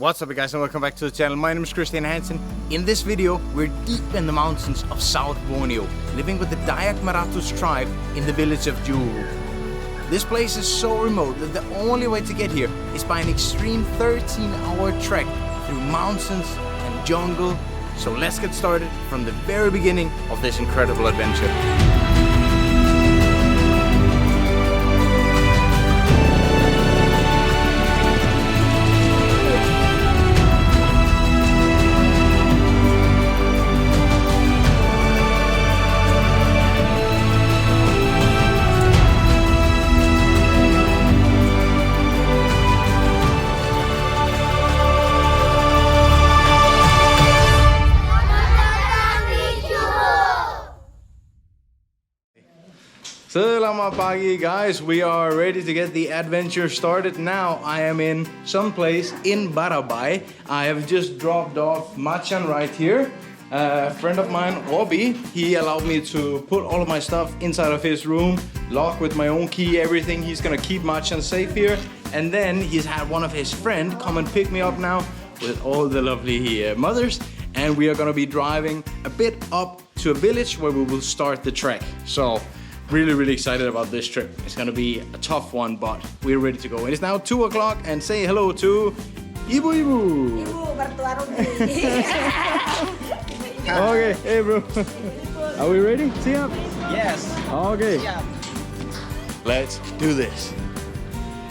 What's up, you guys, and welcome back to the channel. My name is Kristian Hansen. In this video, we're deep in the mountains of South Borneo, living with the Dayak Meratus Tribe in the village of Juhu. This place is so remote that the only way to get here is by an extreme 13-hour trek through mountains and jungle. So let's get started from the very beginning of this incredible adventure. Selamat pagi, guys. We are ready to get the adventure started now. I am in some place in Barabai. I have just dropped off Machan right here. A friend of mine, Obi, he allowed me to put all of my stuff inside of his room, lock with my own key, everything. He's gonna keep Machan safe here. And then he's had one of his friends come and pick me up now with all the lovely mothers. And we are gonna be driving a bit up to a village where we will start the trek. So, really excited about this trip. It's gonna be a tough one, but we're ready to go. It is now 2 o'clock, and say hello to Ibu. Okay, hey bro. Are we ready? See up? Yes. Okay. Let's do this.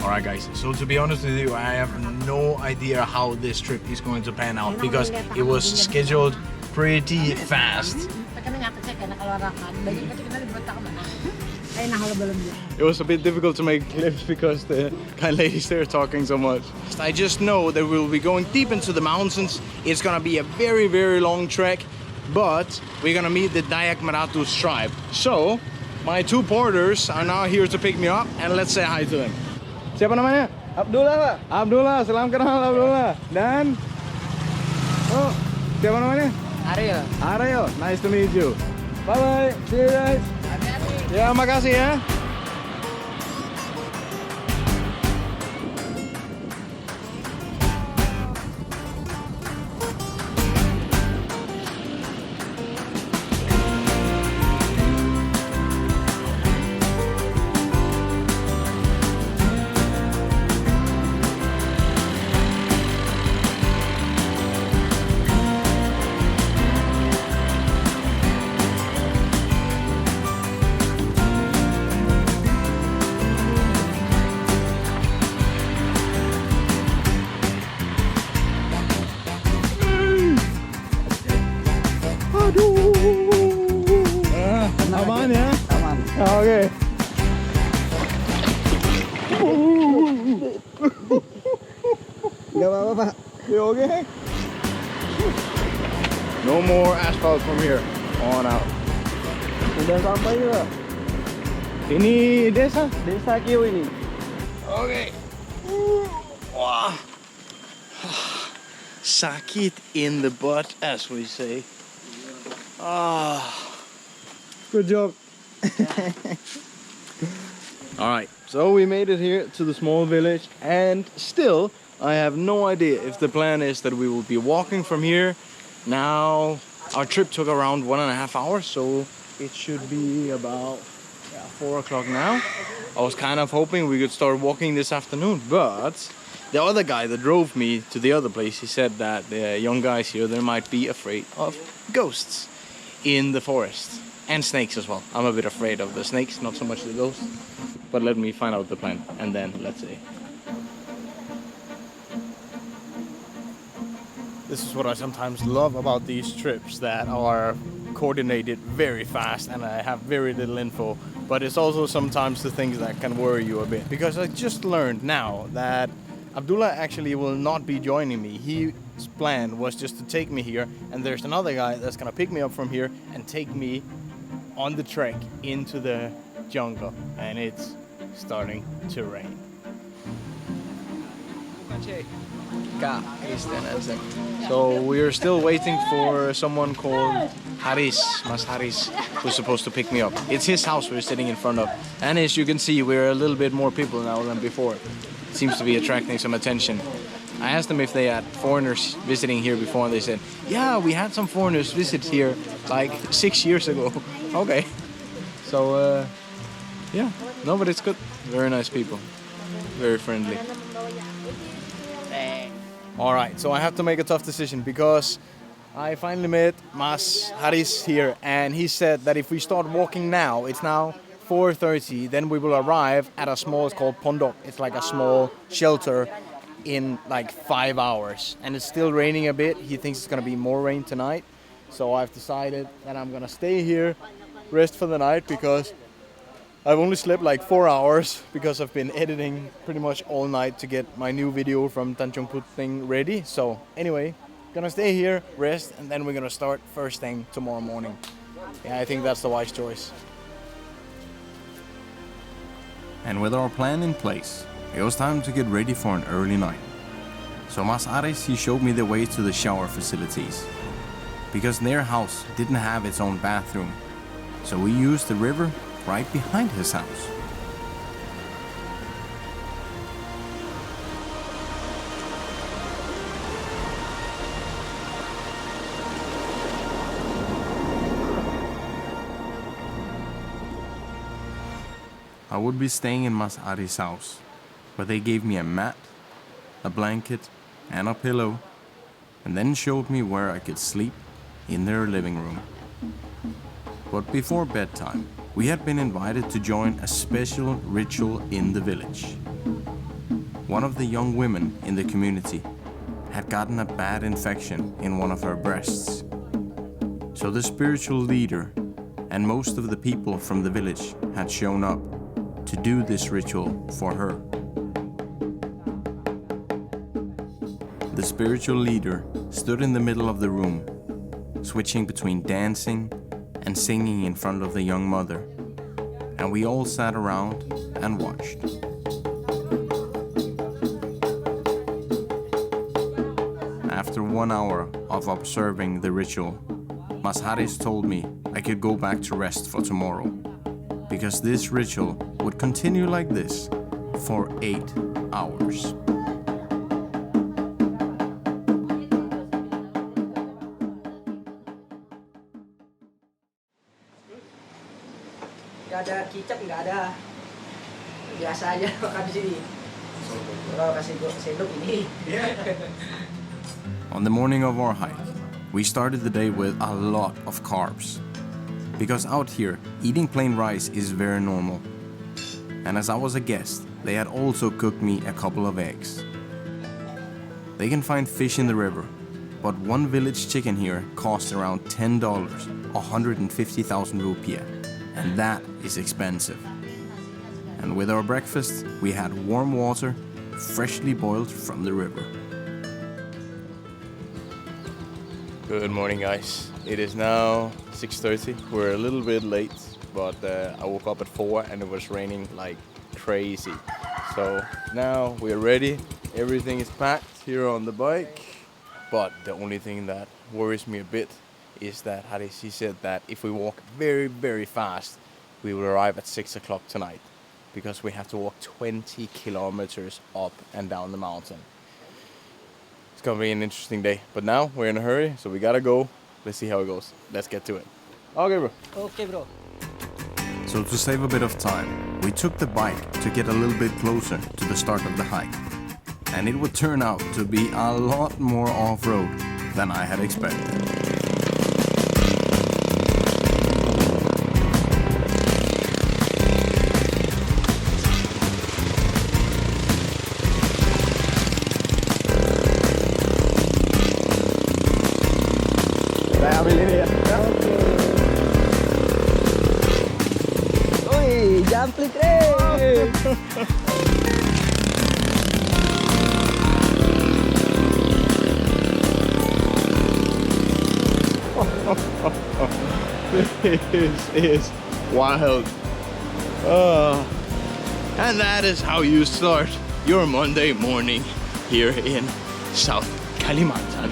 Alright guys, so to be honest with you, I have no idea how this trip is going to pan out because it was scheduled pretty fast. It was a bit difficult to make clips because the kind ladies there are talking so much. I just know that we'll be going deep into the mountains. It's gonna be a very long trek, but we're gonna meet the Dayak Meratus Tribe. So, my two porters are now here to pick me up, and let's say hi to them. Siapa namanya? Abdullah, Pak. Abdullah, salam kenal Abdullah. Dan, oh, siapa namanya? Aryo. Aryo, nice to meet you. Bye-bye, see you guys. Ya, makasih ya. Aman ya? Aman. Oke. Gak apa-apa, Pak. You okay? No more asphalt from here on out. Udah sampai juga. Ini desa? Desa Juhu ini. Okay. Wah. Sakit in the butt, as we say. Ah. Good job. Alright, so we made it here to the small village, and still I have no idea if the plan is that we will be walking from here. Now, our trip took around 1.5 hours, so it should be about 4 o'clock now. I was kind of hoping we could start walking this afternoon, but the other guy that drove me to the other place, he said that the young guys here, they might be afraid of ghosts in the forest. And snakes as well. I'm a bit afraid of the snakes, not so much the ghosts. But let me find out the plan, and then let's see. This is what I sometimes love about these trips, that are coordinated very fast and I have very little info. But it's also sometimes the things that can worry you a bit. Because I just learned now that Abdullah actually will not be joining me. His plan was just to take me here, and there's another guy that's gonna pick me up from here and take me on the trek into the jungle, and it's starting to rain. So we are still waiting for someone called Mas Haris, who's supposed to pick me up. It's his house we're sitting in front of, and as you can see, we're a little bit more people now than before. It seems to be attracting some attention. I asked them if they had foreigners visiting here before, and they said, yeah, we had some foreigners visit here like 6 years ago. Okay. So, yeah, no, but it's good. Very nice people. Very friendly. All right, so I have to make a tough decision because I finally met Mas Haris here, and he said that if we start walking now, it's now 4:30, then we will arrive at a small, it's called Pondok. It's like a small shelter in like 5 hours, and it's still raining a bit. He thinks it's gonna be more rain tonight, so I've decided that I'm gonna stay here, rest for the night, because I've only slept like 4 hours because I've been editing pretty much all night to get my new video from Tanjung Put thing ready. So anyway, gonna stay here, rest, and then we're gonna start first thing tomorrow morning. Yeah, I think that's the wise choice. And with our plan in place, it was time to get ready for an early night. So Mas Aris, he showed me the way to the shower facilities, because their house didn't have its own bathroom. So we used the river right behind his house. I would be staying in Mas Ari's house, where they gave me a mat, a blanket, and a pillow, and then showed me where I could sleep in their living room. But before bedtime, we had been invited to join a special ritual in the village. One of the young women in the community had gotten a bad infection in one of her breasts. So the spiritual leader and most of the people from the village had shown up to do this ritual for her. The spiritual leader stood in the middle of the room, switching between dancing and singing in front of the young mother, and we all sat around and watched. After 1 hour of observing the ritual, Mas Haris told me I could go back to rest for tomorrow, because this ritual would continue like this for 8 hours. Nggak ada kicap, nggak ada, biasa aja makan di sini. Kalau kasih sendok ini. On the morning of our hike, we started the day with a lot of carbs, because out here eating plain rice is very normal. And as I was a guest, they had also cooked me a couple of eggs. They can find fish in the river, but one village chicken here costs around $10, 150,000 rupiah, and that is expensive. And with our breakfast, we had warm water, freshly boiled from the river. Good morning, guys. It is now 6:30. We're a little bit late, but I woke up at 4 and it was raining like crazy. So now we're ready. Everything is packed here on the bike. But the only thing that worries me a bit is that Haris, he said that if we walk very, very fast, we will arrive at 6 o'clock tonight, because we have to walk 20 kilometers up and down the mountain. It's gonna be an interesting day, but now we're in a hurry, so we gotta go. Let's see how it goes. Let's get to it. Okay, bro. Oke bro. So to save a bit of time, we took the bike to get a little bit closer to the start of the hike. And it would turn out to be a lot more off-road than I had expected. Saya ambil ini ya. Wih, jamplit This is wild. And that is how you start your Monday morning here in South Kalimantan.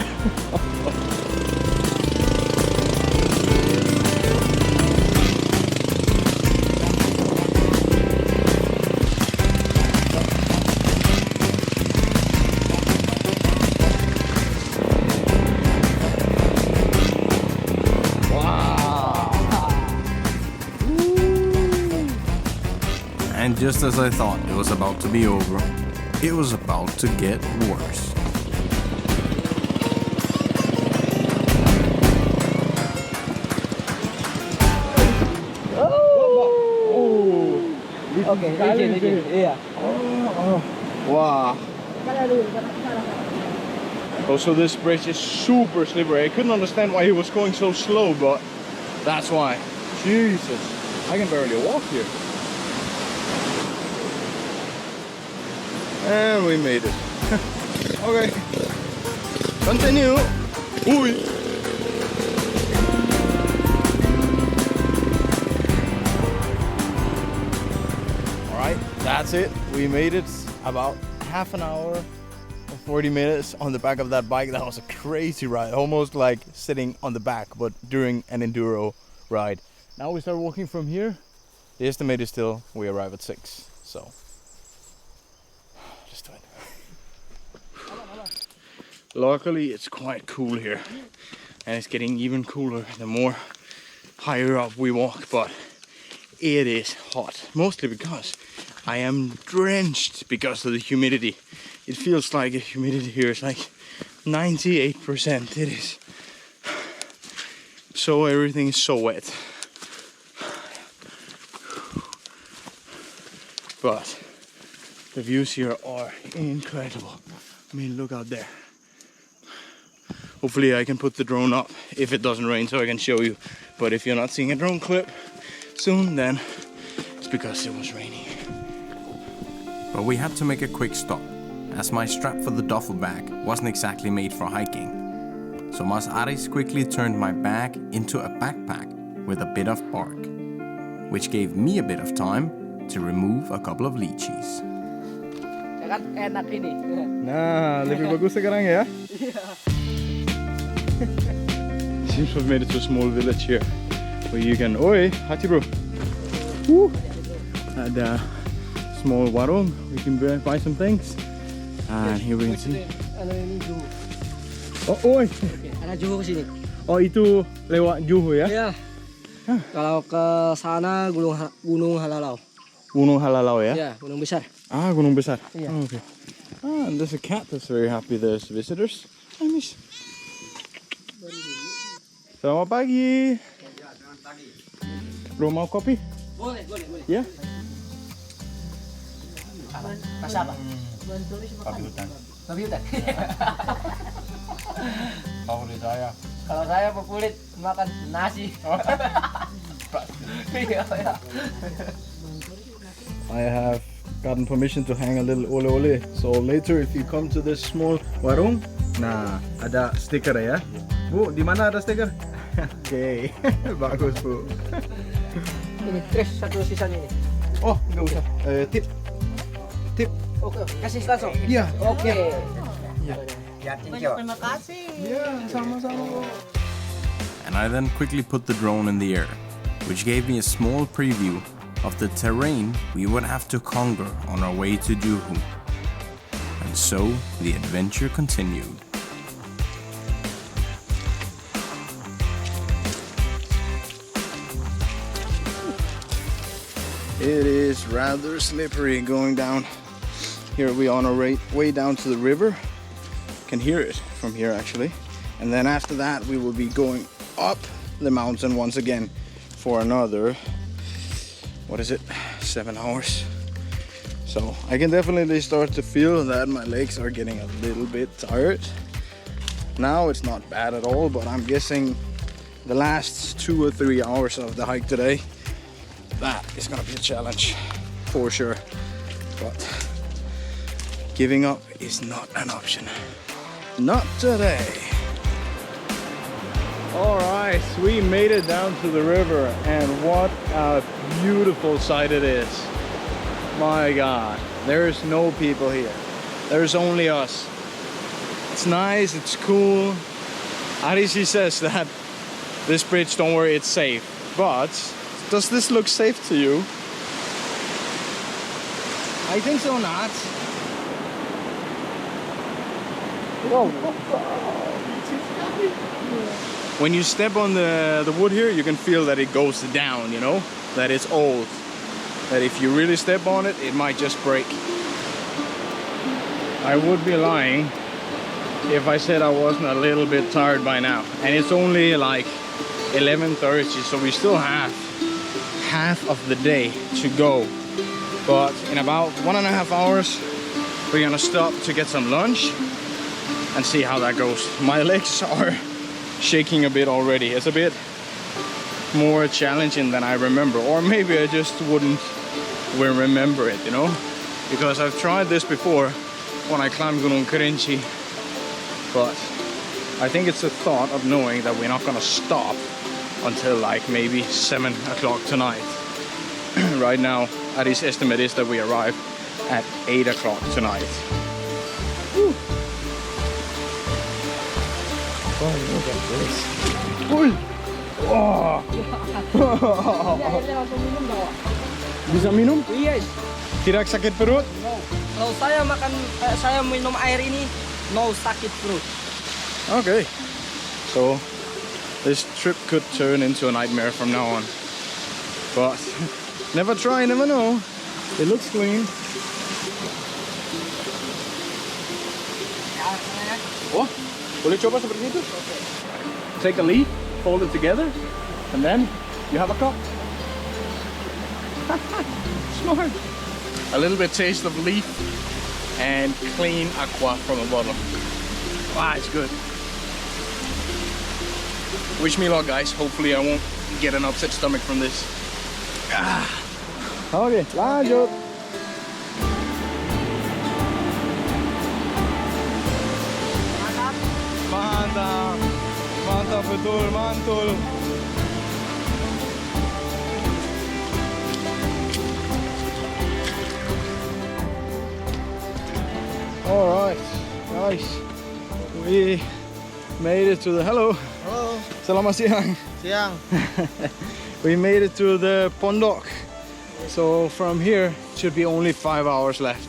just as I thought it was about to be over, it was about to get worse. Okay, legit. Yeah. Wow. Also, this bridge is super slippery. I couldn't understand why he was going so slow, but that's why. Jesus, I can barely walk here. And we made it. Okay. Continue. Ooh. Alright, that's it. We made it about half an hour or 40 minutes on the back of that bike. That was a crazy ride. Almost like sitting on the back, but during an enduro ride. Now we start walking from here. The estimate is still we arrive at 6. So just do it. Luckily it's quite cool here, and it's getting even cooler the more higher up we walk, but it is hot, mostly because I am drenched because of the humidity. It feels like the humidity here is like 98%. It is so, everything is so wet. But the views here are incredible. I mean, look out there. Hopefully I can put the drone up if it doesn't rain so I can show you. But if you're not seeing a drone clip soon, then it's because it was raining. But we had to make a quick stop, as my strap for the duffel bag wasn't exactly made for hiking. So Mas Aris quickly turned my bag into a backpack with a bit of bark, which gave me a bit of time to remove a couple of lychees. Enak ini. Nah, lebih bagus sekarang ya. Seems we've made it to a small village here where you can. Oi, hati bro. Woo. Ada small warung. We can buy some things. And here we can see. Ano ini Juhu. Oh, oi. Ada Juhu ke sini. Oh, itu lewat Juhu ya? Iya. Kalau ke sana Gunung Halalau. Gunung Halalau ya? Iya, gunung besar. Ah, gunung besar. Iya. Oh, okay. Ah, and there's a cat that's very happy there's visitors. Hi, miss. Selamat pagi. Bro, mau kopi? Boleh. Ya? Rasa apa? Kopi hutan. Kopi hutan. Favorit saya. Kalau saya favorit makan nasi. I have gotten permission to hang a little ole ole. So later if you come to this small warung, nah ada stiker ya. Bu, di mana ada stiker? Oke, bagus bu. Ini Chris satu sisanya ini. Oh, nggak usah. Tip. Oke, kasih langsung. Iya. Oke. Iya. Terima kasih. Iya, sama-sama bu. And I then quickly put the drone in the air, which gave me a small preview of the terrain we would have to conquer on our way to Juhu. And so the adventure continued. It is rather slippery going down. Here we are on our way down to the river. Can hear it from here actually. And then after that we will be going up the mountain once again for another, 7 hours. So I can definitely start to feel that my legs are getting a little bit tired. Now it's not bad at all, but I'm guessing the last 2 or 3 hours of the hike today, that is gonna be a challenge for sure. But giving up is not an option. Not today. Alright, we made it down to the river, and what a beautiful sight it is. My God, there is no people here. There's only us. It's nice, it's cool. Arishi says that this bridge, don't worry, it's safe. But does this look safe to you? I think so not. Whoa. When you step on the wood here, you can feel that it goes down, you know? That it's old. that if you really step on it, it might just break. I would be lying if I said I wasn't a little bit tired by now. And it's only like 11:30, so we still have half of the day to go. But in about 1.5 hours, we're gonna stop to get some lunch and see how that goes. My legs are shaking a bit already. It's a bit more challenging than I remember, or maybe I just wouldn't remember it, you know, because I've tried this before when I climbed Gunung Kerinci, but I think it's a thought of knowing that we're not gonna stop until like maybe 7 o'clock tonight. Right now, Ari's estimate is that we arrive at 8 o'clock tonight. Woo. Oh, look at this. Uy. Oh. Bisa minum? Yes. Tidak sakit perut? No. Kalau saya minum air ini, no sakit perut. Okay. So this trip could turn into a nightmare from now on. But never try, never know. It looks clean. Oh, boleh coba seperti itu? Take a leaf, fold it together, and then you have a cup. Smart. A little bit taste of leaf and clean aqua from a bottle. Wow, it's good. Wish me luck, guys. Hopefully I won't get an upset stomach from this. Okay, lanjut. Mantap. Mantap betul, mantul. Alright, nice. We made it to the... Hello. Halo, Selamat siang. siang. We made it to the Pondok. So from here, should be only 5 hours left.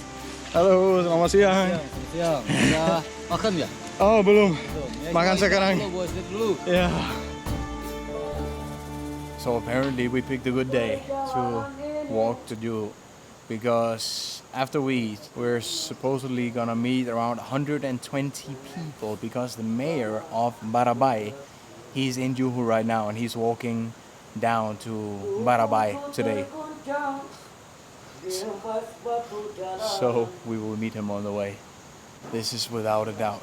Hello, selamat siang. Siang. Udah makan ya? Oh, belum. Ya, Makan kita sekarang. dulu, buat sleep dulu. Yeah. So apparently we picked a good day to walk to Juhu, because after we eat, we're supposedly gonna meet around 120 people, because the mayor of Barabai, he's in Juhu right now and he's walking down to Barabai today. So we will meet him on the way. This is without a doubt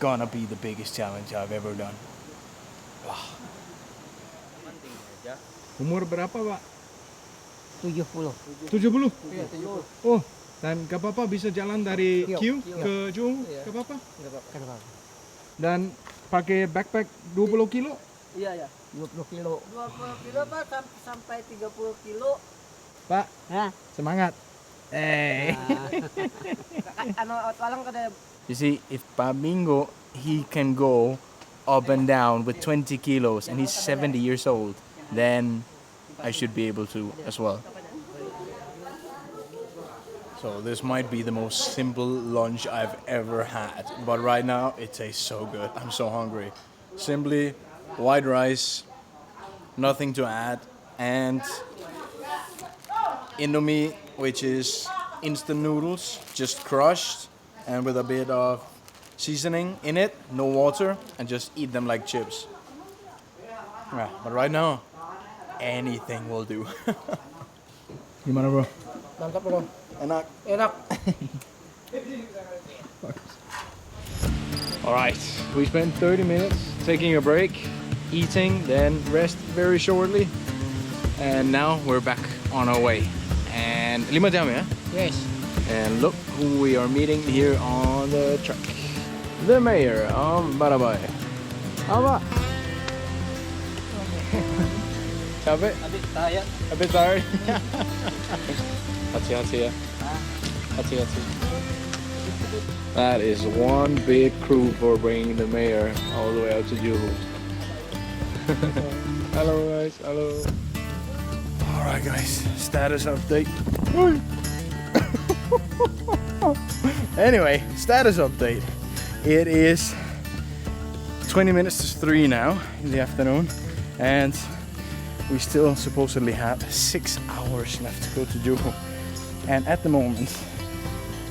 gonna be the biggest challenge I've ever done. Wah. Umur berapa, Pak? 70. 70? Iya, 70. Oh, dan gak apa-apa bisa jalan dari Kyiv ke Juhu? Iya. Gak apa-apa? Enggak apa-apa. Dan pakai backpack 20 kilo? Iya, ya. 20 kilo. 20 kilo Pak sampai 30 kilo. Pak, Hah? semangat. Ano walang kada You see, if Pak Bingo, he can go up and down with 20 kilos and he's 70 years old, then I should be able to as well. So this might be the most simple lunch I've ever had, but right now it tastes so good. I'm so hungry. Simply white rice, nothing to add, and Indomie, which is instant noodles, just crushed and with a bit of seasoning in it, no water, and just eat them like chips. Yeah, but right now, anything will do. Gimana, bro? Mantap, Bro. Enak. Enak. Alright, we spent 30 minutes taking a break, eating, then rest very shortly, and now we're back on our way. And 5 jam ya? Yes. And look who we are meeting here on the truck. The mayor of Barabai. Apa? Capek? A bit tired? Hati-hati ya. Hati-hati. That is one big crew for bringing the mayor all the way out to Juhu. Hello guys, hello. Alright guys, status update. Anyway, status update. It is 20 minutes to 3 now in the afternoon, and we still supposedly have 6 hours left to go to Juhu. And at the moment,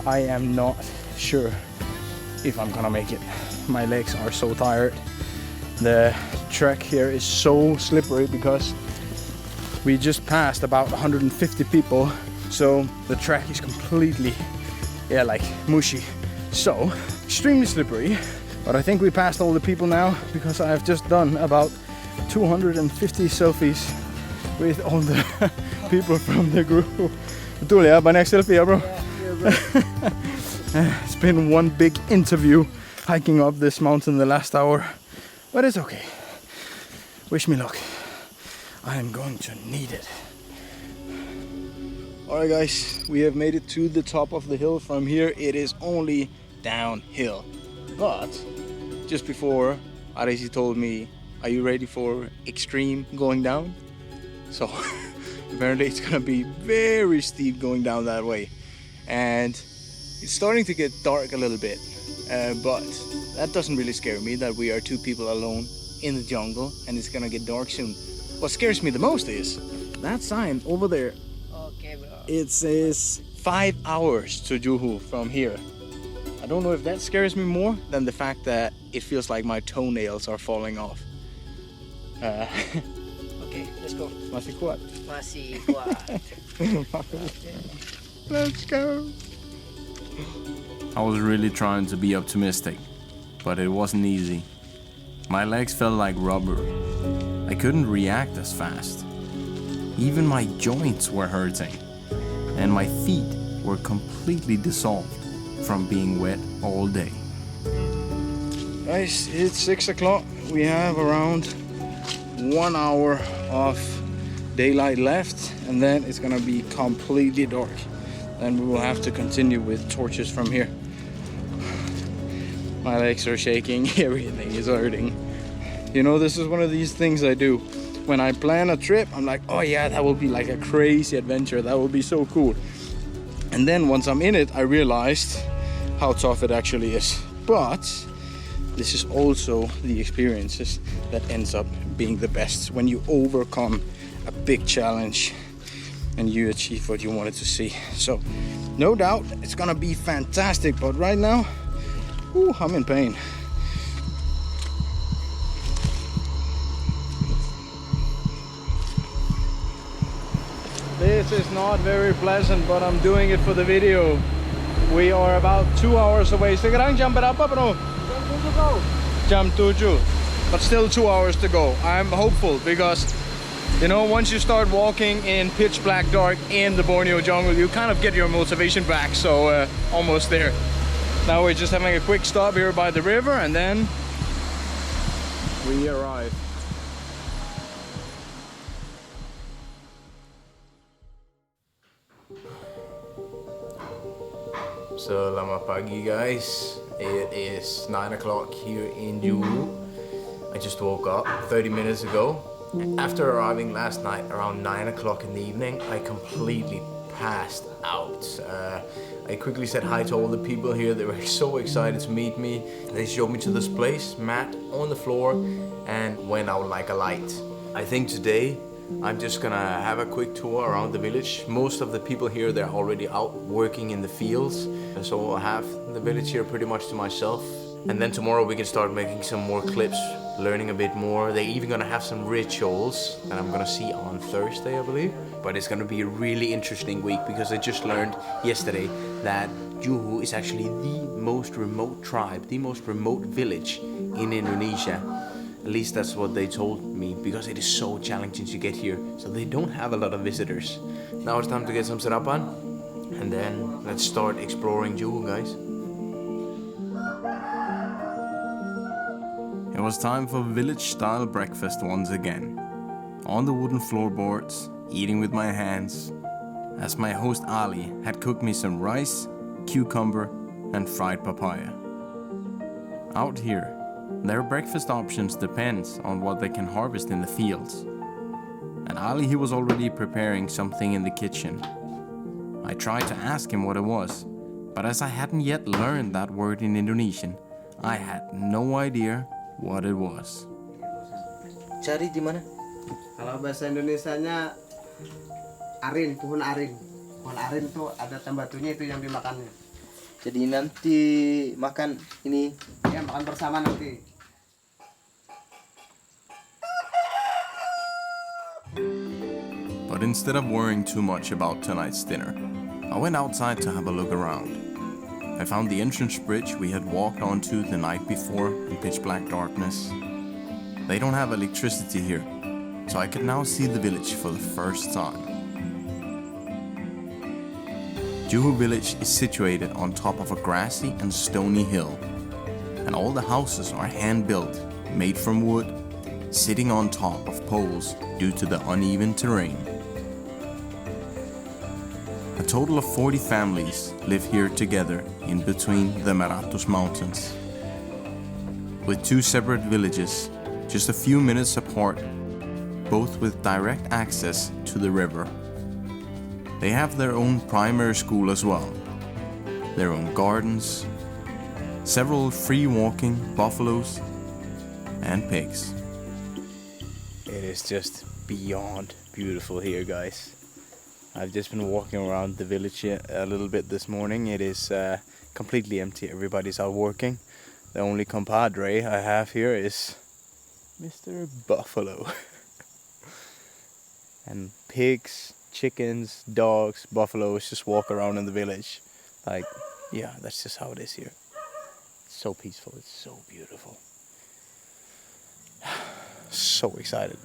I am not sure if I'm gonna make it. My legs are so tired. The track here is so slippery because we just passed about 150 people. So the track is completely, like mushy. So, extremely slippery. But I think we passed all the people now because I have just done about 250 selfies with all the people from the group. Tulia, my next selfie, bro. It's been one big interview hiking up this mountain the last hour, but it's okay. Wish me luck. I am going to need it. Alright guys, we have made it to the top of the hill. From here it is only downhill. But just before, Arisi told me, are you ready for extreme going down? So apparently it's gonna be very steep going down that way. And it's starting to get dark a little bit. But that doesn't really scare me, that we are 2 people alone in the jungle and it's gonna get dark soon. What scares me the most is that sign over there. Okay, bro. It says 5 hours to Juhu from here. I don't know if that scares me more than the fact that it feels like my toenails are falling off. Okay, let's go. Masih kuat. Masih kuat. Let's go. I was really trying to be optimistic, but it wasn't easy. My legs felt like rubber. I couldn't react as fast. Even my joints were hurting, and my feet were completely dissolved from being wet all day. Guys, it's 6 o'clock. We have around 1 hour of daylight left, and then it's gonna be completely dark. Then we will have to continue with torches from here. My legs are shaking, everything is hurting. You know, this is one of these things I do. When I plan a trip, I'm like, oh yeah, that will be like a crazy adventure. That will be so cool. And then once I'm in it, I realized how tough it actually is. But this is also the experiences that ends up being the best, when you overcome a big challenge and you achieve what you wanted to see. So no doubt it's gonna be fantastic, but right now, I'm in pain. This is not very pleasant, but I'm doing it for the video. We are about 2 hours away. Sekarang jam berapa, bro? Jam 7. But still 2 hours to go. I'm hopeful because, you know, once you start walking in pitch black dark in the Borneo jungle, you kind of get your motivation back. So almost there. Now we're just having a quick stop here by the river and then we arrive. Selamat pagi guys. It is 9 o'clock here in Juhu. I just woke up 30 minutes ago. After arriving last night around 9 o'clock in the evening, I completely passed out. I quickly said hi to all the people here. They were so excited to meet me. They showed me to this place, mat on the floor, and went out like a light. I think today I'm just gonna have a quick tour around the village. Most of the people here, they're already out working in the fields, so I have the village here pretty much to myself. And then tomorrow we can start making some more clips, learning a bit more. They're even gonna have some rituals that I'm gonna see on Thursday, I believe. But it's gonna be a really interesting week because I just learned yesterday that Juhu is actually the most remote tribe, the most remote village in Indonesia. At least that's what they told me, because it is so challenging to get here, so they don't have a lot of visitors. Now it's time to get some sarapan, and then let's start exploring Juhu, guys. It was time for village-style breakfast once again. On the wooden floorboards, eating with my hands, as my host Ali had cooked me some rice, cucumber, and fried papaya. Out here, their breakfast options depends on what they can harvest in the fields. And Ali, he was already preparing something in the kitchen. I tried to ask him what it was, but as I hadn't yet learned that word in Indonesian, I had no idea what it was. Cari di mana? Kalau bahasa Indonesianya arin, pohon arin. Pohon arin tuh ada tambatunya itu yang dimakannya. Jadi nanti makan ini. Ya, makan bersama nanti. But instead of worrying too much about tonight's dinner, I went outside to have a look around. I found the entrance bridge we had walked onto the night before in pitch black darkness. They don't have electricity here, so I could now see the village for the first time. Juhu Village is situated on top of a grassy and stony hill, and all the houses are hand-built, made from wood, sitting on top of poles due to the uneven terrain. A total of 40 families live here together in between the Meratus Mountains. With 2 separate villages, just a few minutes apart, both with direct access to the river. They have their own primary school as well, their own gardens, several free walking buffaloes, and pigs. It is just beyond beautiful here, guys. I've just been walking around the village a little bit this morning. It is completely empty. Everybody's out working. The only compadre I have here is Mr. Buffalo. And pigs, chickens, dogs, buffaloes just walk around in the village. Like, yeah, that's just how it is here. It's so peaceful. It's so beautiful. So excited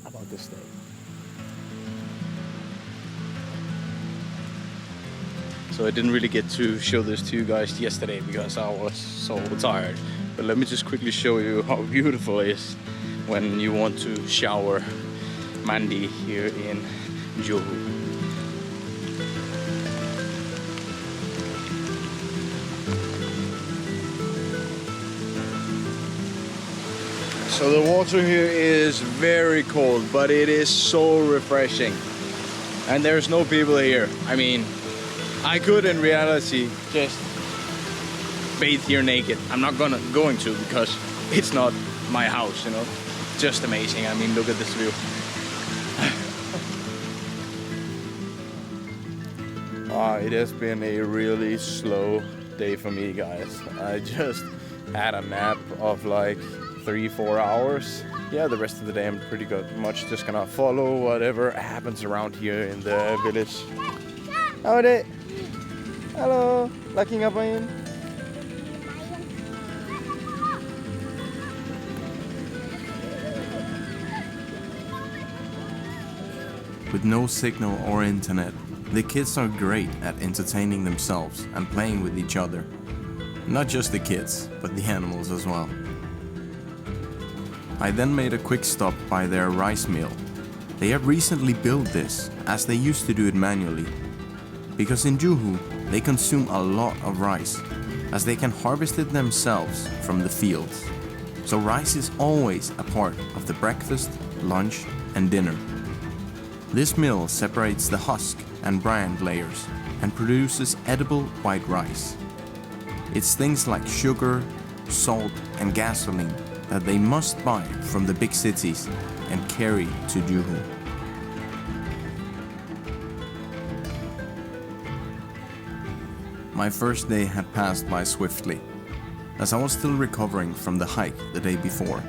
about this day. So I didn't really get to show this to you guys yesterday because I was so tired. But let me just quickly show you how beautiful it is when you want to shower mandi here in Juhu. So the water here is very cold, but it is so refreshing. And there's no people here. I mean, I could in reality just bathe here naked. I'm not going to because it's not my house, you know. Just amazing. I mean, look at this view. It has been a really slow day for me, guys. I just had a nap of like 3-4 hours. Yeah, the rest of the day I'm pretty good. Much just gonna follow whatever happens around here in the village. Howdy. Hello. Lagi ngapain? With no signal or internet, the kids are great at entertaining themselves and playing with each other. Not just the kids, but the animals as well. I then made a quick stop by their rice mill. They have recently built this, as they used to do it manually. Because in Juhu, they consume a lot of rice, as they can harvest it themselves from the fields. So rice is always a part of the breakfast, lunch, and dinner. This mill separates the husk and bran layers and produces edible white rice. It's things like sugar, salt, and gasoline that they must buy from the big cities and carry to Juhu. My first day had passed by swiftly, as I was still recovering from the hike the day before.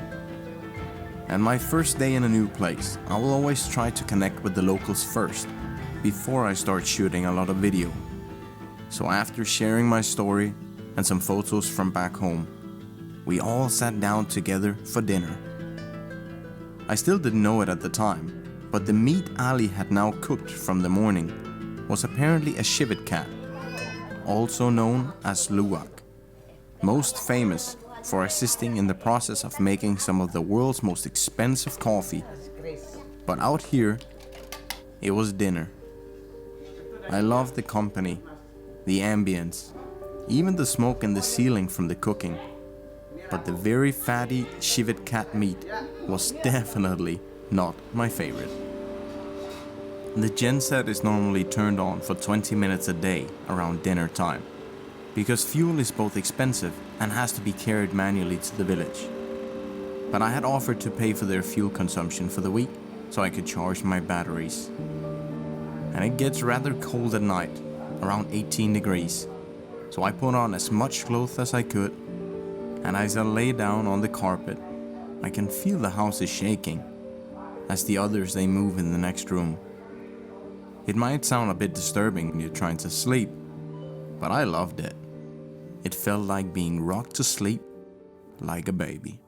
And my first day in a new place, I will always try to connect with the locals first, before I start shooting a lot of video. So after sharing my story and some photos from back home, we all sat down together for dinner. I still didn't know it at the time, but the meat Ali had now cooked from the morning was apparently a civet cat, also known as luwak, most famous for assisting in the process of making some of the world's most expensive coffee. But out here, it was dinner. I loved the company, the ambience, even the smoke in the ceiling from the cooking. But the very fatty civet cat meat was definitely not my favorite. The genset is normally turned on for 20 minutes a day around dinner time, because fuel is both expensive and has to be carried manually to the village. But I had offered to pay for their fuel consumption for the week, so I could charge my batteries. And it gets rather cold at night, around 18 degrees, so I put on as much clothes as I could, and as I lay down on the carpet, I can feel the house is shaking, as the others they move in the next room. It might sound a bit disturbing when you're trying to sleep, but I loved it. It felt like being rocked to sleep like a baby.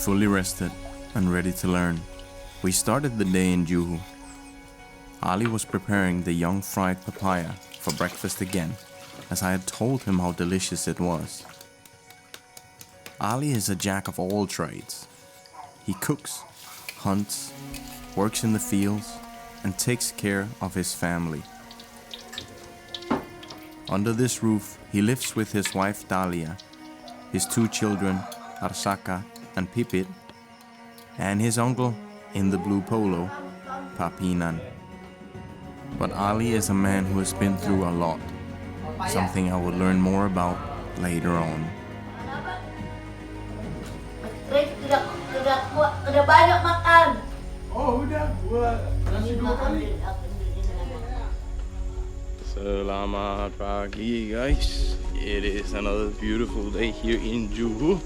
Fully rested and ready to learn, we started the day in Juhu. Ali was preparing the young fried papaya for breakfast again, as I had told him how delicious it was. Ali is a jack of all trades. He cooks, hunts, works in the fields, and takes care of his family. Under this roof, he lives with his wife Dalia, his 2 children, Arsaka and Pipit, and his uncle in the blue polo, Papinan. But Ali is a man who has been through a lot, something I will learn more about later on. Udah banyak makan. Oh, udah buat nasi 2 kali. Selamat pagi, guys. It is another beautiful day here in Juhu.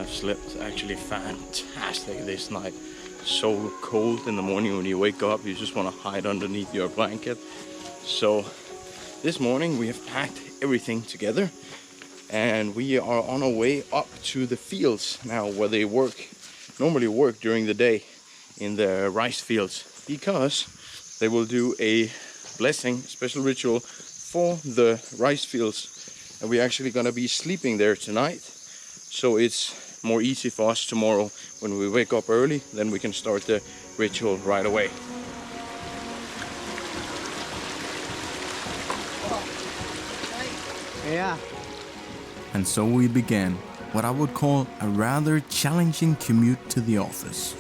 Slept actually fantastic this night. So cold in the morning when you wake up, you just want to hide underneath your blanket. So this morning we have packed everything together and we are on our way up to the fields now where they normally work during the day in the rice fields, because they will do a blessing, special ritual for the rice fields, and we're actually going to be sleeping there tonight. So it's more easy for us tomorrow when we wake up early, then we can start the ritual right away. Yeah. And so we began what I would call a rather challenging commute to the office.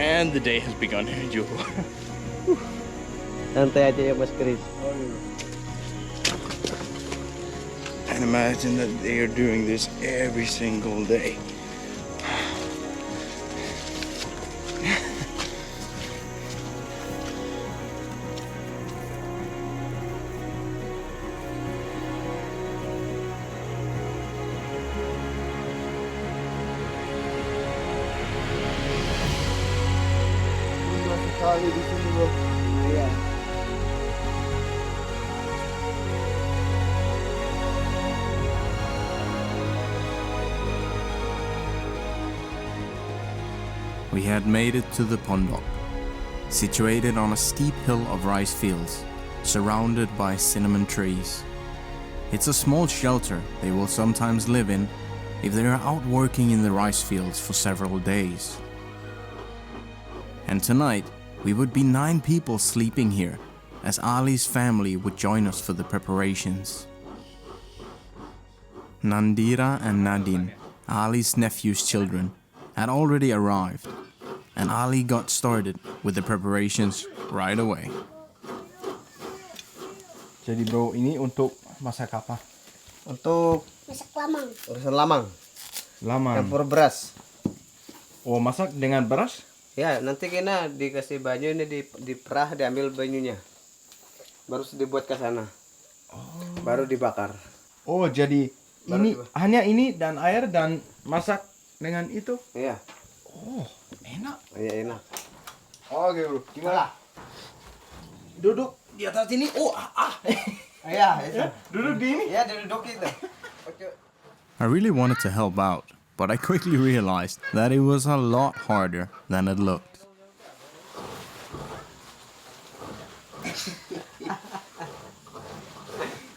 And the day has begun here in Juhu. Santai aja ya Mas Kris. And imagine that they are doing this every single day. We had made it to the Pondok, situated on a steep hill of rice fields, surrounded by cinnamon trees. It's a small shelter they will sometimes live in if they are out working in the rice fields for several days. And tonight, we would be 9 people sleeping here, as Ali's family would join us for the preparations. Nandira and Nadine, Ali's nephew's children, had already arrived, and Ali got started with the preparations right away. Jadi bro, ini untuk masak apa? Untuk Masak lamang. urusan lamang, Lamang. campur beras. Oh, masak dengan beras? Ya, nanti kena dikasih banyu ini diperah, diambil banyunya. Baru dibuat ke sana. Baru dibakar. Oh, jadi ini hanya ini dan air dan masak dengan itu. Iya. Oh, enak. Iya, enak. Oke, bro. Gimana? Duduk di atas ini. Oh, Iya, itu. duduk di ini. Iya, duduk itu. Oke. I really wanted to help out, but I quickly realized that it was a lot harder than it looked.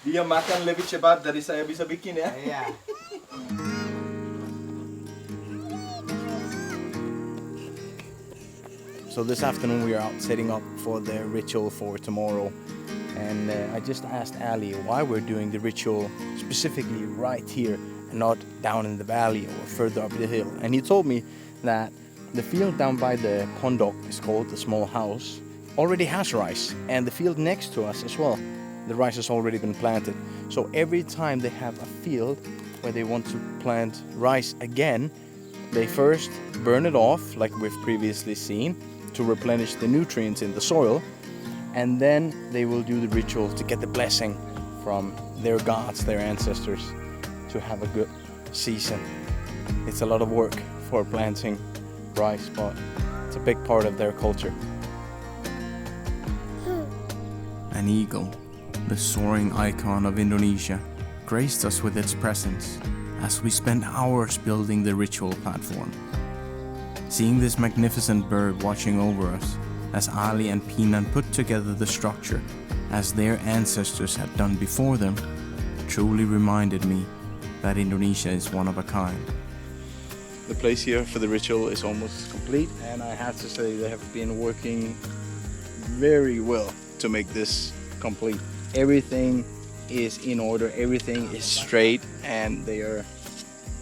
Dia makan lebih cepat dari saya bisa bikin ya. Iya. So this afternoon we are out setting up for the ritual for tomorrow, and I just asked Ali why we're doing the ritual specifically right here and not down in the valley or further up the hill. And he told me that the field down by the Pondok is called the small house already has rice, and the field next to us as well, the rice has already been planted. So every time they have a field where they want to plant rice again, they first burn it off like we've previously seen to replenish the nutrients in the soil, and then they will do the ritual to get the blessing from their gods, their ancestors, to have a good season. It's a lot of work for planting rice, but it's a big part of their culture. An eagle, the soaring icon of Indonesia, graced us with its presence as we spent hours building the ritual platform. Seeing this magnificent bird watching over us as Ali and Pinan put together the structure as their ancestors had done before them truly reminded me that Indonesia is one of a kind. The place here for the ritual is almost complete, and I have to say they have been working very well to make this complete. Everything is in order, everything is straight, and they are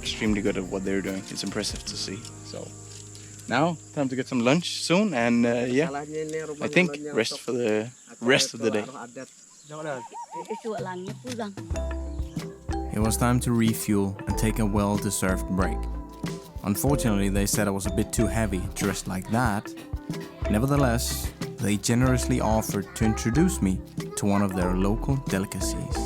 extremely good at what they're doing. It's impressive to see. So now, time to get some lunch soon, and yeah, I think rest for the rest of the day. It was time to refuel and take a well-deserved break. Unfortunately, they said I was a bit too heavy dressed like that. Nevertheless, they generously offered to introduce me to one of their local delicacies.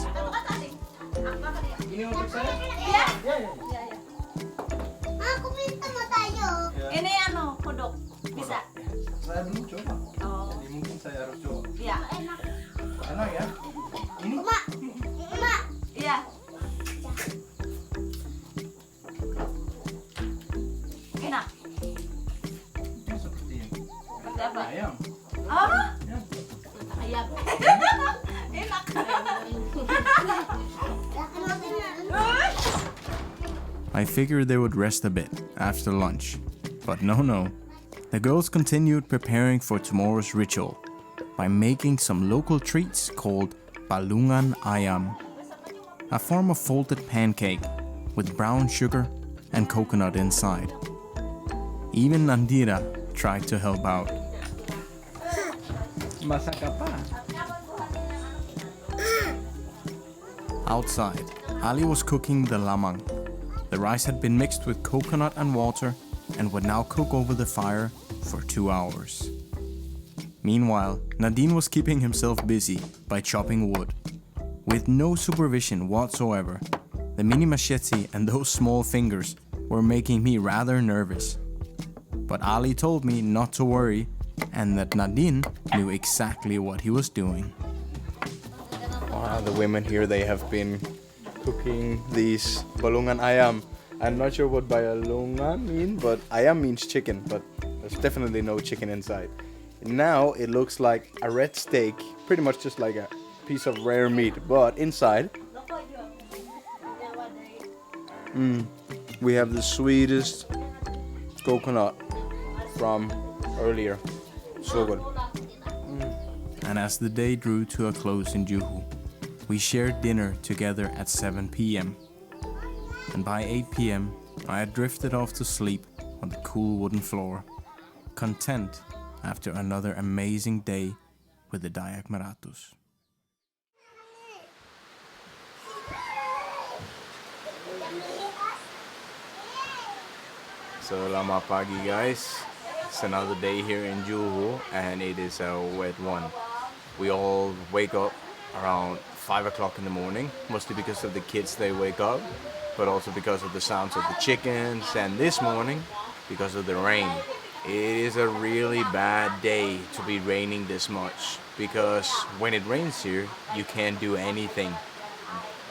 Aku minta mau tayo. Ini Pondok. Bisa? Saya belum coba. Oh. Jadi mungkin saya harus coba. Iya. Enak. Enak ya? Ini? Mak. Mak. Iya. Enak. Seperti ini. Seperti apa? Ayam. Oh. Ya. Ayam. Enak. I figured they would rest a bit after lunch, but no. The girls continued preparing for tomorrow's ritual by making some local treats called balungan ayam, a form of folded pancake with brown sugar and coconut inside. Even Nandira tried to help out. Masak apa? Outside, Ali was cooking the lamang. The rice had been mixed with coconut and water and would now cook over the fire for 2 hours. Meanwhile, Nadine was keeping himself busy by chopping wood. With no supervision whatsoever, the mini machete and those small fingers were making me rather nervous. But Ali told me not to worry and that Nadine knew exactly what he was doing. The women here, they have been cooking these balungan ayam. I'm not sure what balungan means, but ayam means chicken, but there's definitely no chicken inside. Now it looks like a red steak, pretty much just like a piece of rare meat, but inside we have the sweetest coconut from earlier. So good. And as the day drew to a close in Juhu, we shared dinner together at 7 p.m. And by 8 p.m., I had drifted off to sleep on the cool wooden floor, content after another amazing day with the Dayak Meratus. Selamat pagi guys. It's another day here in Juhu, and it is a wet one. We all wake up around 5 o'clock in the morning, mostly because of the kids, they wake up, but also because of the sounds of the chickens, and this morning, because of the rain. It is a really bad day to be raining this much, because when it rains here, you can't do anything.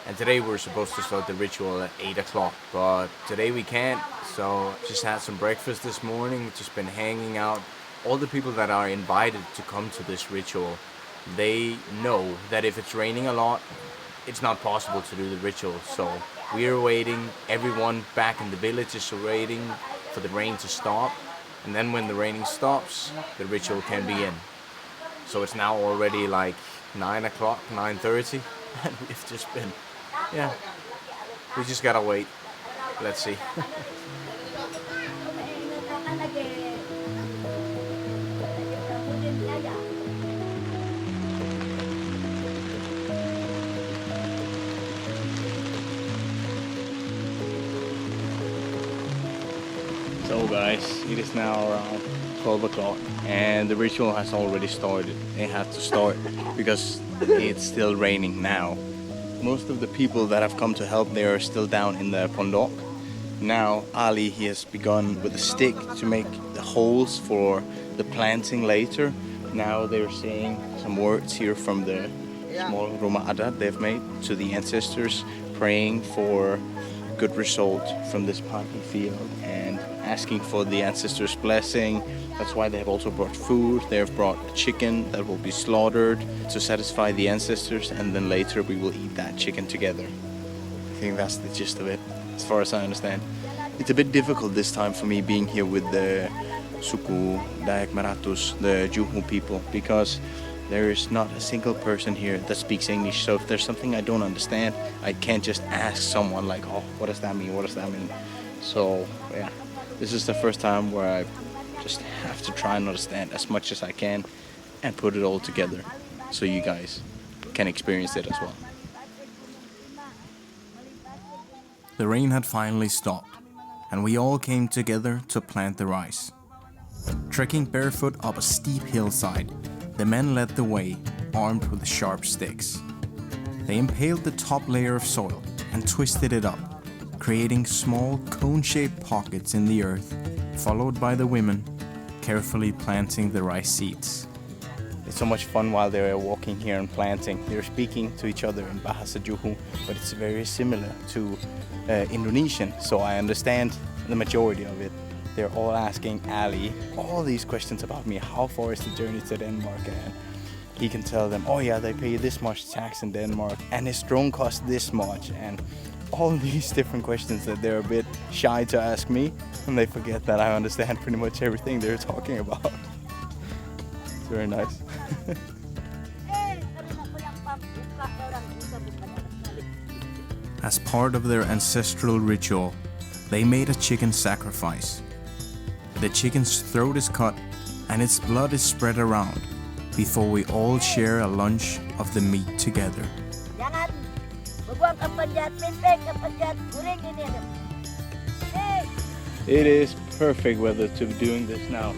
And today we're supposed to start the ritual at 8 o'clock, but today we can't, so just had some breakfast this morning, just been hanging out. All the people that are invited to come to this ritual, they know that if it's raining a lot, it's not possible to do the ritual. So we're waiting, everyone back in the village is waiting for the rain to stop. And then when the raining stops, the ritual can begin. So it's now already like 9 o'clock, 9:30, and we've just been, we just gotta wait. Let's see. So guys, it is now around 12 o'clock and the ritual has already started. It had to start because it's still raining now. Most of the people that have come to help, they are still down in the Pondok. Now Ali, he has begun with a stick to make the holes for the planting later. Now they're saying some words here from the small Rumah Adat they've made to the ancestors, praying for good result from this paddy field and asking for the ancestors' blessing. That's why they have also brought food. They have brought chicken that will be slaughtered to satisfy the ancestors, and then later we will eat that chicken together. I think that's the gist of it, as far as I understand. It's a bit difficult this time for me being here with the Suku Dayak Meratus, the Juhu people, because there is not a single person here that speaks English. So if there's something I don't understand, I can't just ask someone like, oh, what does that mean? What does that mean? So yeah, this is the first time where I just have to try and understand as much as I can and put it all together so you guys can experience it as well. The rain had finally stopped, and we all came together to plant the rice. Trekking barefoot up a steep hillside, the men led the way, armed with sharp sticks. They impaled the top layer of soil and twisted it up, creating small cone-shaped pockets in the earth, followed by the women carefully planting the rice seeds. It's so much fun while they're walking here and planting. They're speaking to each other in Bahasa Juhu, but it's very similar to Indonesian, so I understand the majority of it. They're all asking Ali all these questions about me. How far is the journey to Denmark? And he can tell them, oh yeah, they pay this much tax in Denmark, and his drone costs this much, and all these different questions that they're a bit shy to ask me, and they forget that I understand pretty much everything they're talking about. It's very nice. As part of their ancestral ritual, they made a chicken sacrifice. The chicken's throat is cut and its blood is spread around before we all share a lunch of the meat together. It is perfect weather to be doing this now.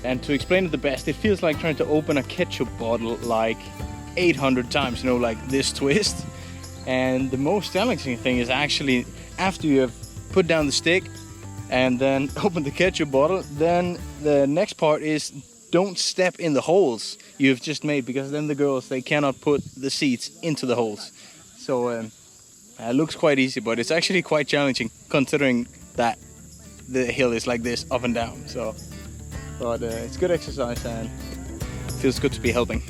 And to explain it the best, it feels like trying to open a ketchup bottle like 800 times, like this twist. And the most challenging thing is actually after you have put down the stick and then open the ketchup bottle, then the next part is don't step in the holes you've just made, because then the girls, they cannot put the seeds into the holes. So it looks quite easy, but it's actually quite challenging considering that the hill is like this, up and down. So, but it's good exercise and it feels good to be helping.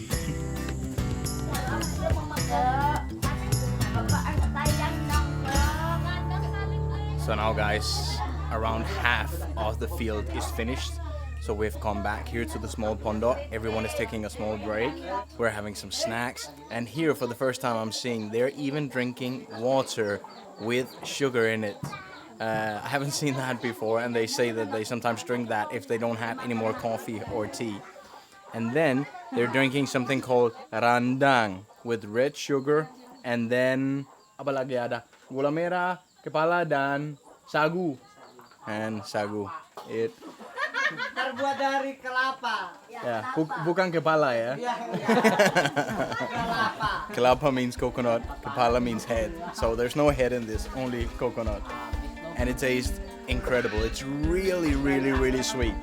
So now guys, around half of the field is finished. So we've come back here to the small Pondok. Everyone is taking a small break. We're having some snacks. And here for the first time I'm seeing they're even drinking water with sugar in it. I haven't seen that before, and they say that they sometimes drink that if they don't have any more coffee or tea. And then they're drinking something called randang with red sugar, and then apa lagi ada? Gula merah, kepala, dan sagu. And sagu. Terbuat dari kelapa. Yeah, bukan kepala ya. Kelapa means coconut, kepala means head. So there's no head in this, only coconut. And it tastes incredible. It's really, really, really sweet.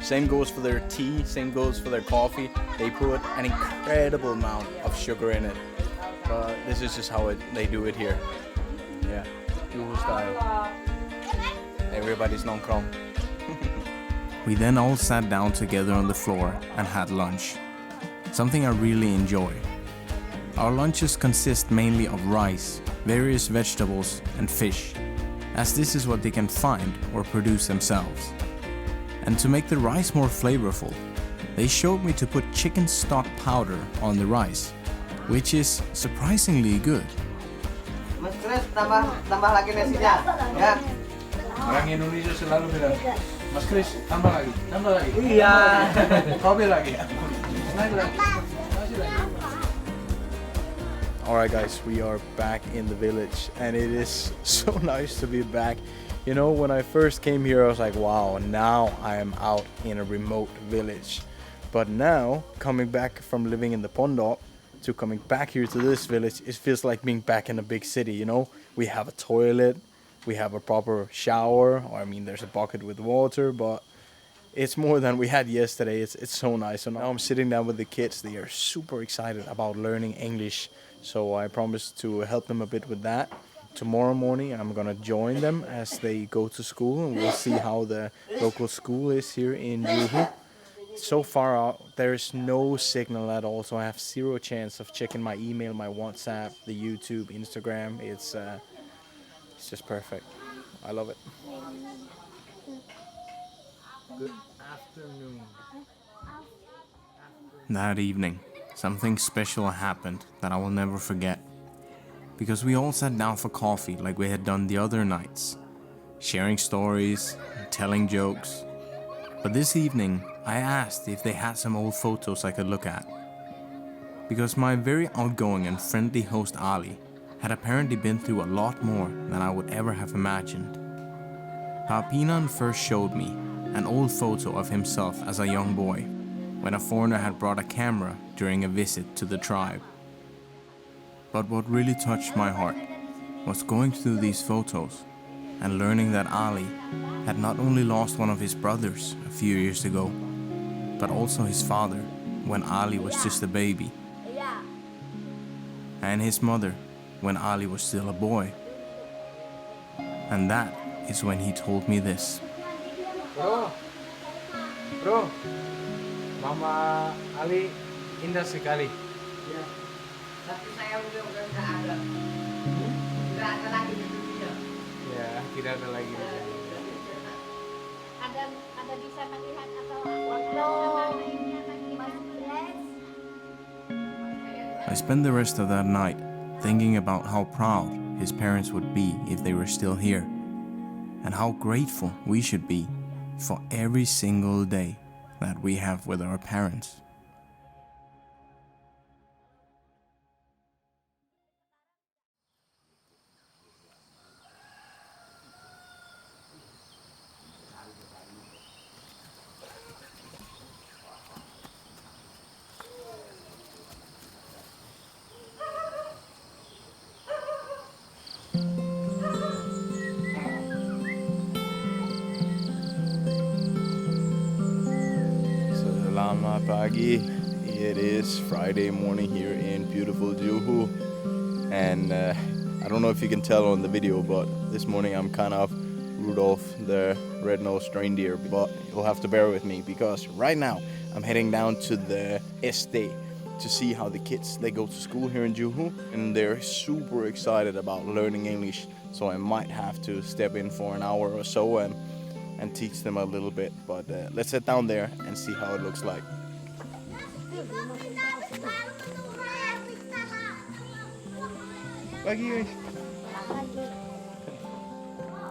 Same goes for their tea, same goes for their coffee. They put an incredible amount of sugar in it. But this is just how they do it here. Yeah, Juhu style. Everybody's nongkrong. We then all sat down together on the floor and had lunch, something I really enjoy. Our lunches consist mainly of rice, various vegetables and fish, as this is what they can find or produce themselves. And to make the rice more flavorful, they showed me to put chicken stock powder on the rice, which is surprisingly good. Mas Kris, tambah lagi nasinya, ya. Orang Indonesia selalu bilang, Mas Kris, tambah lagi. Iya. Kopi lagi. Alright guys, we are back in the village and it is so nice to be back. You know, when I first came here I was like, wow, now I am out in a remote village. But now, coming back from living in the Pondok to coming back here to this village, it feels like being back in a big city, you know? We have a toilet, we have a proper shower, or I mean there's a bucket with water, but it's more than we had yesterday. It's so nice. So now I'm sitting down with the kids. They are super excited about learning English. So I promised to help them a bit with that. Tomorrow morning I'm gonna join them as they go to school and we'll see how the local school is here in Juhu. So far out, there's no signal at all, so I have zero chance of checking my email, my WhatsApp, the YouTube, Instagram. It's just perfect. I love it. Good afternoon. That evening, something special happened that I will never forget. Because we all sat down for coffee like we had done the other nights, sharing stories, and telling jokes. But this evening, I asked if they had some old photos I could look at. Because my very outgoing and friendly host Ali had apparently been through a lot more than I would ever have imagined. Papinan first showed me an old photo of himself as a young boy, when a foreigner had brought a camera during a visit to the tribe. But what really touched my heart was going through these photos and learning that Ali had not only lost one of his brothers a few years ago, but also his father when Ali was just a baby, and his mother when Ali was still a boy. And that is when he told me this. Bro, Mama Ali indah sekali. Ya. Tapi saya belum ada. Tidak ada lagi di dunia. Ya, tidak ada lagi. Ada bisa melihat atau I spent the rest of that night thinking about how proud his parents would be if they were still here, and how grateful we should be for every single day that we have with our parents. Selamat pagi. It is Friday morning here in beautiful Juhu, and I don't know if you can tell on the video, but this morning I'm kind of Rudolph the red-nosed reindeer, but you'll have to bear with me because right now I'm heading down to the estate to see how the kids, they go to school here in Juhu, and they're super excited about learning English, so I might have to step in for an hour or so and teach them a little bit, but let's head down there and see how it looks like.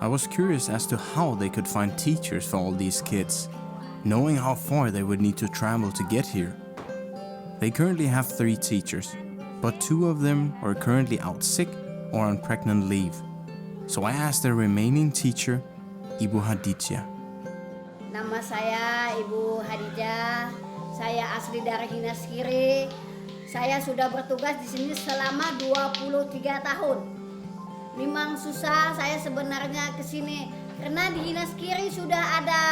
I was curious as to how they could find teachers for all these kids, knowing how far they would need to travel to get here. They currently have 3 teachers, but 2 of them are currently out sick or on pregnant leave. So I asked their remaining teacher, Ibu Haditya. Nama saya Ibu Hadijah. Saya asli dari Hinas Kiri. Saya sudah bertugas di sini selama 23 tahun. Memang susah saya sebenarnya ke sini karena di Hinas Kiri sudah ada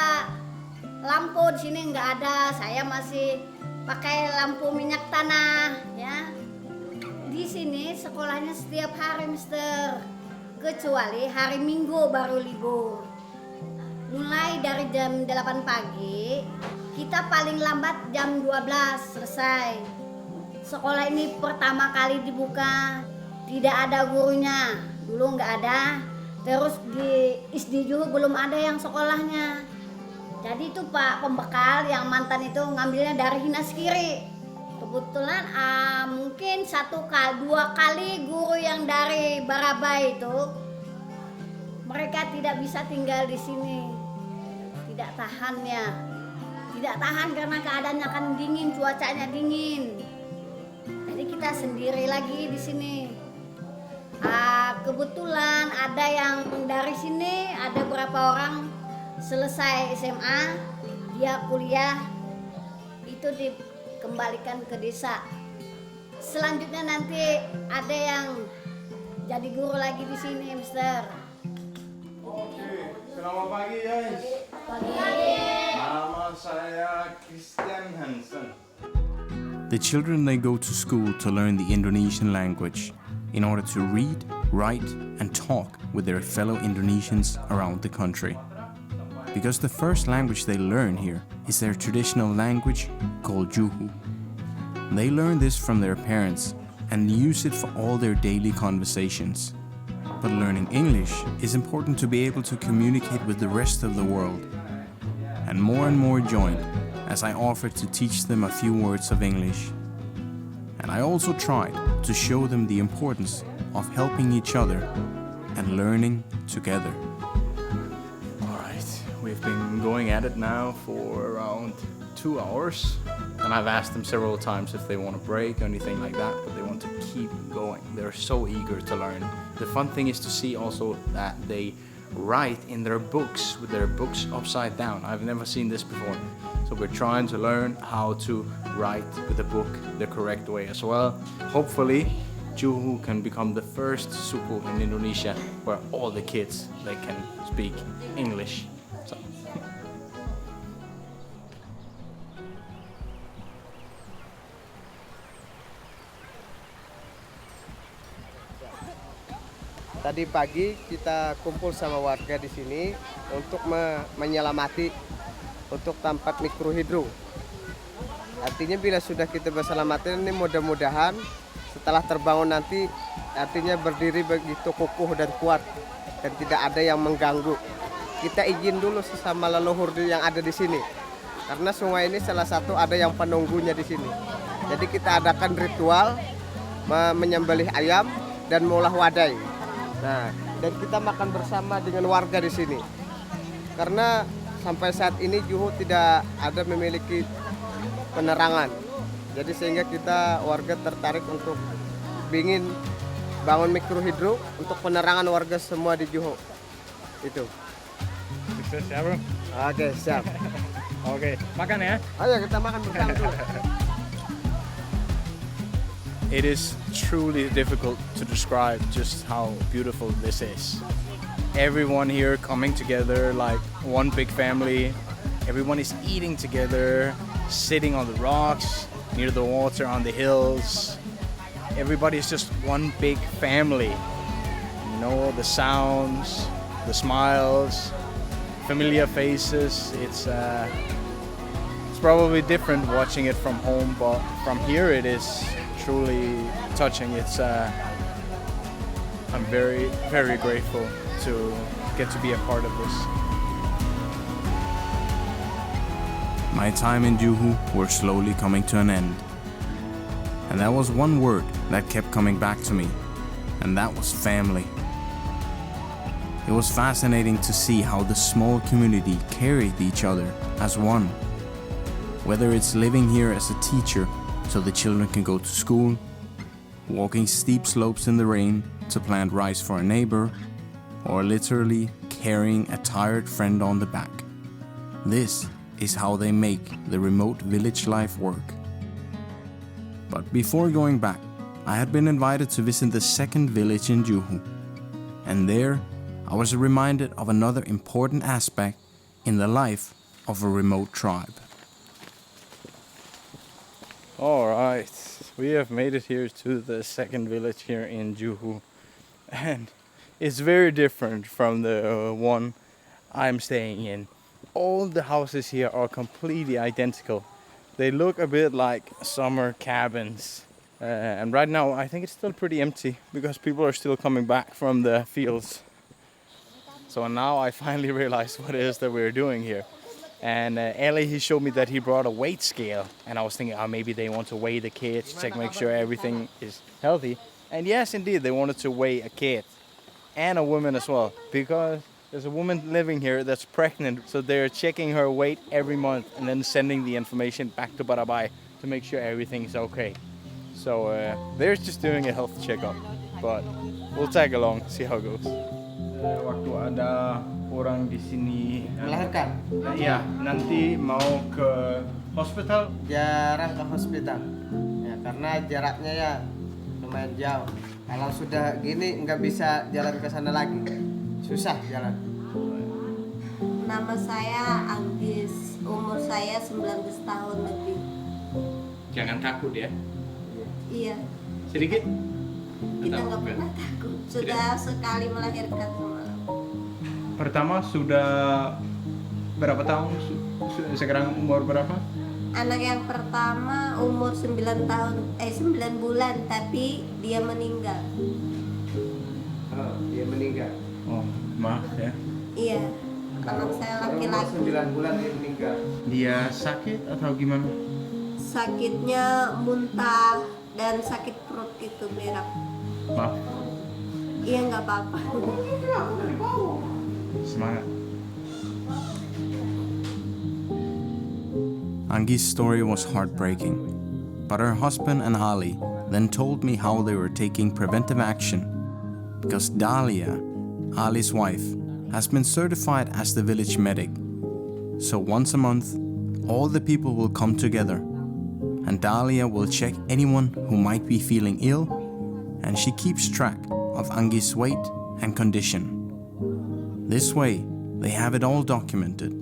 lampu, di sini nggak ada. Saya masih pakai lampu minyak tanah ya. Di sini sekolahnya setiap hari, Mister. Kecuali hari Minggu baru libur. Mulai dari jam 8 pagi, kita paling lambat jam 12 selesai. Sekolah ini pertama kali dibuka, tidak ada gurunya. Dulu nggak ada. Terus di SD Juhu belum ada yang sekolahnya. Jadi itu Pak pembekal yang mantan itu ngambilnya dari Hinas Kiri. Kebetulan mungkin 2 kali guru yang dari Barabai itu mereka tidak bisa tinggal di sini. Tidak tahan karena keadaannya kan dingin, cuacanya dingin. Jadi kita sendiri lagi di sini. Kebetulan ada yang dari sini, ada beberapa orang selesai SMA, dia kuliah, itu dikembalikan ke desa. Selanjutnya nanti ada yang jadi guru lagi di sini, Mister. Selamat pagi guys. Pagi. Nama saya Kristian Hansen. The children, they go to school to learn the Indonesian language in order to read, write, and talk with their fellow Indonesians around the country. Because the first language they learn here is their traditional language called Juhu. They learn this from their parents and use it for all their daily conversations. But learning English is important to be able to communicate with the rest of the world. And more joined as I offered to teach them a few words of English. And I also tried to show them the importance of helping each other and learning together. Alright, we've been going at it now for around 2 hours. And I've asked them several times if they want a break or anything like that, but they want to keep going. They're so eager to learn. The fun thing is to see also that they write in their books with their books upside down. I've never seen this before. So we're trying to learn how to write with a book the correct way as well. Hopefully, Juhu can become the first suku in Indonesia where all the kids, they can speak English. So. Tadi pagi kita kumpul sama warga di sini untuk menyelamati untuk tempat mikrohidro. Artinya bila sudah kita berselamatan ini mudah-mudahan setelah terbangun nanti artinya berdiri begitu kokoh dan kuat dan tidak ada yang mengganggu. Kita izin dulu sesama leluhur yang ada di sini. Karena sungai ini salah satu ada yang penunggunya di sini. Jadi kita adakan ritual menyembelih ayam dan mengolah wadai. Nah, dan kita makan bersama dengan warga di sini. Karena sampai saat ini Juhu tidak ada memiliki penerangan. Jadi sehingga kita warga tertarik untuk ingin bangun mikrohidro untuk penerangan warga semua di Juhu. Itu. Sukses ya, Bro. Oke, siap. Oke, makan ya. Ayo kita makan bersama dulu. It is truly difficult to describe just how beautiful this is. Everyone here coming together like one big family. Everyone is eating together, sitting on the rocks, near the water, on the hills. Everybody is just one big family. You know, the sounds, the smiles, familiar faces. It's probably different watching it from home, but from here it is truly touching. It's I'm very grateful to get to be a part of this. My time in Juhu were slowly coming to an end. And that was one word that kept coming back to me, and that was family. It was fascinating to see how the small community carried each other as one. Whether it's living here as a teacher so the children can go to school, walking steep slopes in the rain to plant rice for a neighbor, or literally carrying a tired friend on the back. This is how they make the remote village life work. But before going back, I had been invited to visit the second village in Juhu. And there, I was reminded of another important aspect in the life of a remote tribe. Alright, we have made it here to the second village here in Juhu. And it's very different from the one I'm staying in. All the houses here are completely identical. They look a bit like summer cabins. And right now I think it's still pretty empty because people are still coming back from the fields. So now I finally realized what it is that we're doing here. And Ellie, he showed me that he brought a weight scale. And I was thinking, maybe they want to weigh the kids, check, make sure everything is healthy. And yes, indeed, they wanted to weigh a kid and a woman as well. Because there's a woman living here that's pregnant. So they're checking her weight every month and then sending the information back to Barabai to make sure everything's okay. So they're just doing a health checkup. But we'll tag along, see how it goes. Waktu ada orang di sini Melahirkan? ya nanti mau ke hospital. Jarang ke hospital. Ya, karena jaraknya ya lumayan jauh. Kalau sudah gini nggak bisa jalan ke sana lagi. Susah jalan. Nama saya Anggis, umur saya 19 tahun lebih. Jangan takut ya. Iya, Sedikit? kita nggak pernah takut. Sudah sekali melahirkan semalam. Pertama sudah berapa tahun? Sekarang umur berapa? Anak yang pertama umur 9 bulan, tapi dia meninggal. Oh, dia meninggal. Oh, maaf ya. Iya, anak saya laki-laki. 9 bulan dia meninggal. Dia sakit atau gimana? Sakitnya muntah dan sakit perut itu berak. Maaf, Iya, nggak apa-apa. semangat. Anggi's story was heartbreaking, but her husband and Ali then told me how they were taking preventive action because Daaaa, Ali's wife, has been certified as the village medic. So once a month, all the people will come together and Daaaa will check anyone who might be feeling ill, and she keeps track of Anggi's weight and condition. This way, they have it all documented,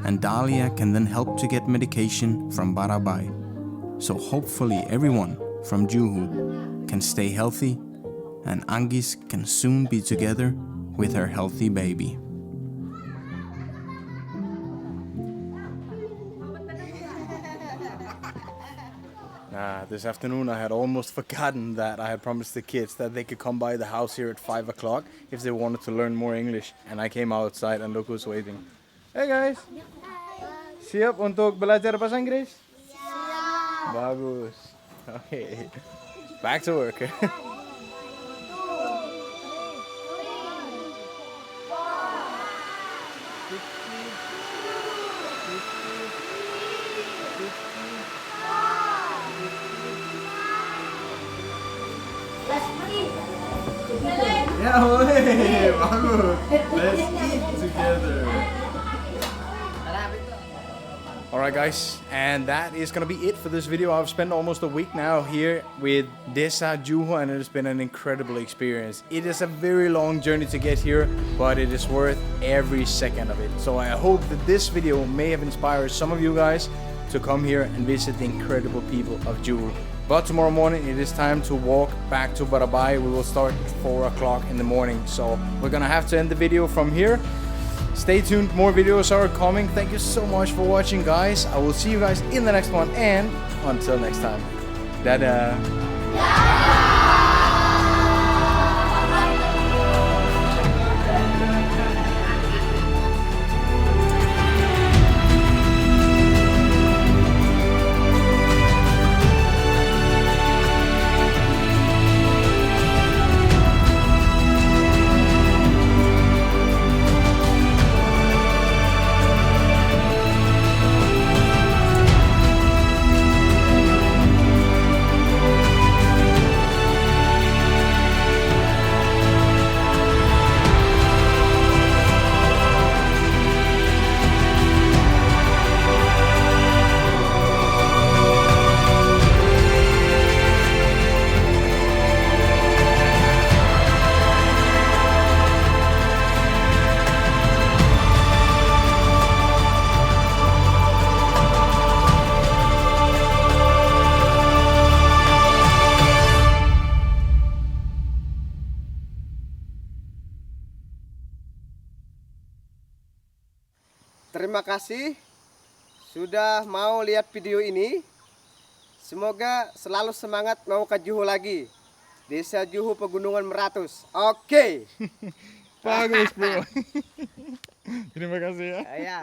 and Daaaa can then help to get medication from Barabai. So hopefully everyone from Juhu can stay healthy, and Anggis can soon be together with her healthy baby. This afternoon I had almost forgotten that I had promised the kids that they could come by the house here at 5 o'clock if they wanted to learn more English. And I came outside and look who's waiting. Hey guys! Siap untuk belajar bahasa Inggris? Siap! Bagus. Okay. Back to work. Yeah, way, bagus. Let's eat together. Alright guys, and that is gonna be it for this video. I've spent almost a week now here with Desa Juhu, and it has been an incredible experience. It is a very long journey to get here, but it is worth every second of it. So I hope that this video may have inspired some of you guys to come here and visit the incredible people of Juhu. But tomorrow morning it is time to walk back to Barabai. We will start at 4 o'clock in the morning. So we're gonna have to end the video from here. Stay tuned, more videos are coming. Thank you so much for watching, guys. I will see you guys in the next one, and until next time, Daaaa. Terima kasih sudah mau lihat video ini. Semoga selalu semangat mau ke Juhu lagi. Desa Juhu Pegunungan Meratus. Oke. Bagus bro. Terima kasih ya. Ya.